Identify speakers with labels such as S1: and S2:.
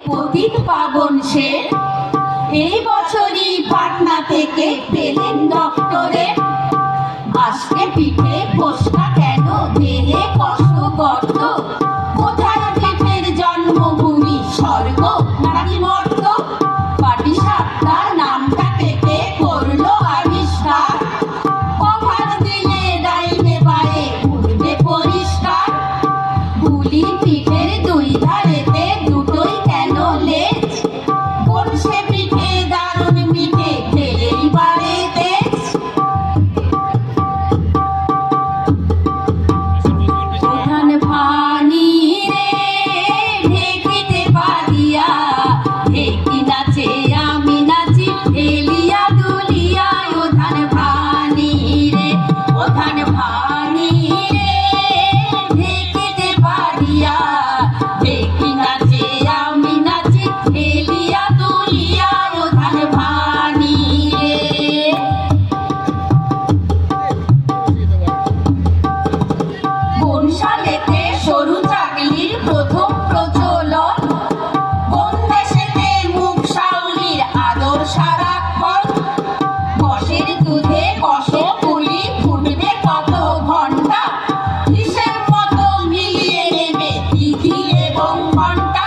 S1: পতিত পাবন সে এই বছরই পাটনা থেকে পেলেন ডক্টরেট। আজকে পিঠে ফোসকা কেন, দেহে কষ্ট গর্ত? কোথায় পিঠের জন্মভূমি, স্বর্গ নাকি মর্ত? পাটিসাপটার নামটা থেকে করলো আবিষ্কার। কভার দিলে ডাইনে বায়ে উঠবে পরিষ্কার। বুলি পিঠের দুই ধারেতে দুটোই কেন লেজ? কোন সে পিঠে দারুণ মিঠে, খেলেই বাড়ে তেজ। প্রধান ভানি রে ঢেকিতে বাঁধিয়া, ঢেকি নাচে আমি নাচি ঢেলিয়া দুলিয়া। ওধান ভানি রে, ওধান ভানি রে ঢেকিতে বাঁধিয়া, ঢেকি নাচে আমি নাচি ঢেলিয়া দুলিয়া। ওধান ভানি রে। কোন সালেতে সরু চাকলির প্রথম প্রচলন? কোন দেশেতে মুখ সাউলির আদর সারাক্ষণ? কষের দুধে কষে পুলি ফুটবে কত ঘন্টা? হিসেব মতো মিলিয়ে নেবে তিথি এবং ঘন্টা।